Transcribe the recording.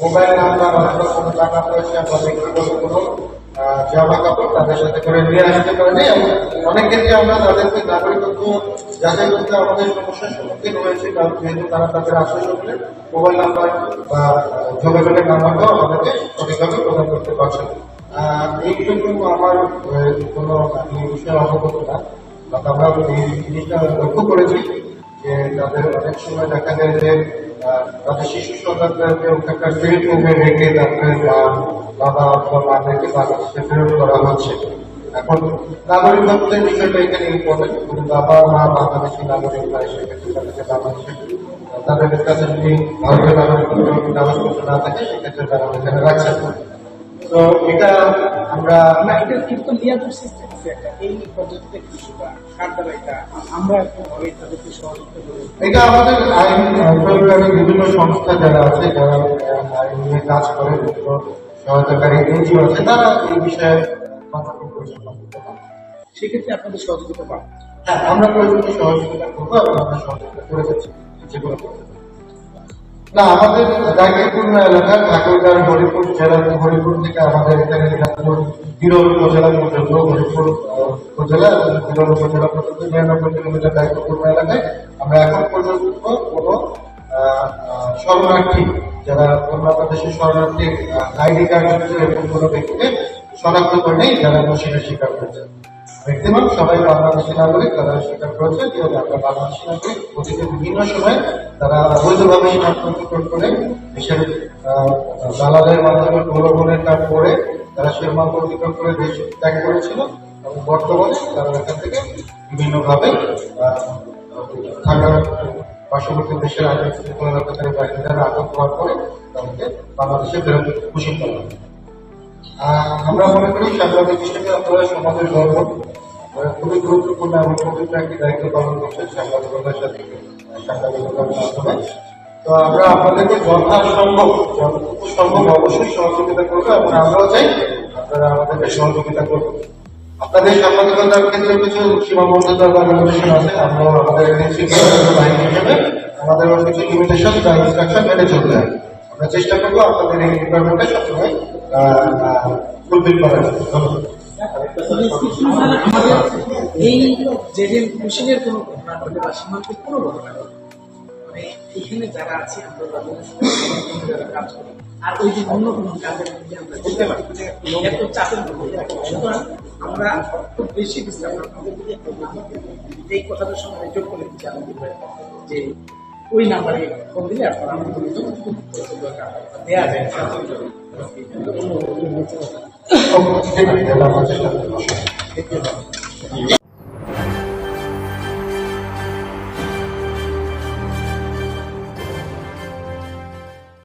Mobile number অথবা কোনো টাকা পয়সা বা ব্যক্তিগত কোনো জামা কাপড় তাদের সাথে করে নিয়ে আসতে পারেনি এবং অনেক ক্ষেত্রে আমরা তাদেরকে নাগরিকত্ব যাচাই করতে আমাদের সমস্যার সম্মুখীন হয়েছে, কারণ যেহেতু তারা তাদের আসল মোবাইল নাম্বার বা যোগাযোগের নাম্বারটাও আমাদেরকে সঠিকভাবে প্রদান করতে পারছে না। এইটুকু আমার কোনো এই বিষয়ে অবগত না, বাট আমরা এই জিনিসটা লক্ষ্য করেছি যে তাদের অনেক সময় দেখা যায় যে তাদের শিশু সন্তানদেরকে ওখানকার ফিল্ড রুমে রেখে তারপরে বাবা অথবা মাদেরকে বাংলাদেশে ফেরত করা হচ্ছে। এখন নাগরিকত্বের বিষয়টা এখানে ইম্পর্টেন্ট, কিন্তু বাবা মা বাংলাদেশি নাগরিক হয়, সেক্ষেত্রে তাদেরকে বাংলাদেশে তাদের কাছে যদি ভারতীয় নাগরিকত্ব কাগজপত্র না থাকে সেক্ষেত্রে তারা এখানে রাখছে না। তো এটা আমরা এটা কিন্তু লিয়াজুর সিস্টেম আছে একটা, এই পদ্ধতিতে কিছুটা কার দ্বারা এটা আমরা কোনোভাবে তাদেরকে সহযোগিতা করি। এটা আমাদের আইন প্রয়োগকারী বিভিন্ন সংস্থা যারা আছে, যারা আইন নিয়ে কাজ করে, বিভিন্ন সহায়তাকারী এনজিও আছে, তারা এই বিষয়ে সেক্ষেত্রে আপনাদের সহযোগিতা পান। হ্যাঁ, আমরা প্রয়োজনীয় সহযোগিতা করবো এবং আমরা সহযোগিতা করে যাচ্ছি যেগুলো না। আমাদের গাইবান্ধা এলাকা ঠাকুরগাঁও হরিপুর জেলা, হরিপুর থেকে আমাদের এখানে দিনাজপুর বিরল উপজেলা পর্যন্ত, হরিপুর উপজেলা এবং বিরল উপজেলা পর্যন্ত 99 কিলোমিটার গাইবান্ধা এলাকায় আমরা এখন পর্যন্ত কোনো শরণার্থী যারা অন্য দেশের শরণার্থী আইডি কার্ড এরকম কোনো ব্যক্তিকে শনাক্ত করে নেই যারা দোষীরা স্বীকার করেছে। ম্যাক্সিমাম সবাই বাংলাদেশি নাগরিক, তারা স্বীকার করেছে যে আমরা বাংলাদেশি নাগরিক। অতীতে বিভিন্ন সময় তারা অবৈধভাবে সীমান্তকরণ করে দেশের দালালের মাধ্যমে প্রলোভনের কাজ করে তারা সীমান্ত অতিক্রম করে দেশ ত্যাগ করেছিল এবং বর্তমানে তারা এখান থেকে বিভিন্নভাবে থাকার পার্শ্ববর্তী দেশের আইন শৃঙ্খলা রক্ষাকারী বাহিনীরা আটক হওয়ার পরে তাদেরকে বাংলাদেশে ফেরত ঘোষিত করা হয়। আমরা মনে করি সাংবাদিক হিসেবে আপনারা সমাজের গর্ব, খুবই গুরুত্বপূর্ণ এবং পবিত্র একটি দায়িত্ব পালন করছেন সাংবাদিকতার সাথে, সাংবাদিকতার মাধ্যমে। তো আমরা আপনাদেরকে যথাসম্ভব যতটুকু সম্ভব অবশ্যই সহযোগিতা করবো এবং আমরাও চাই আপনারা আমাদেরকে সহযোগিতা করবেন। আপনাদের সাংবাদিকতার ক্ষেত্রে কিছু সীমাবদ্ধতা বা লিমিটেশন আছে, আমরাও আমাদের বাহিনী হিসেবে আমাদের কিছু লিমিটেশন বা ইনস্ট্রাকশন মেনে চলতে হয়। আমরা চেষ্টা করবো আপনাদের এই রিকোয়ারমেন্টটা সবসময় ফুলফিল করার জন্য। এই জেডেল মেশিনের কোনো ঘটনা ঘটে বা সীমান্তের কোনো ঘটনা ঘটে, মানে এখানে যারা আছে আমরা যারা কাজ করি আর ওই যে অন্য কোনো কাজের মধ্যে আমরা যেতে পারি এত চাপের মধ্যে, সুতরাং আমরা খুব বেশি বিশ্রাম এই কথাটার সঙ্গে যোগ করে দিচ্ছি আমাদের যে ওই নাম্বারে ফোন দিলে আপনারা আমাদের দেওয়া যায়। ঠিক আছে,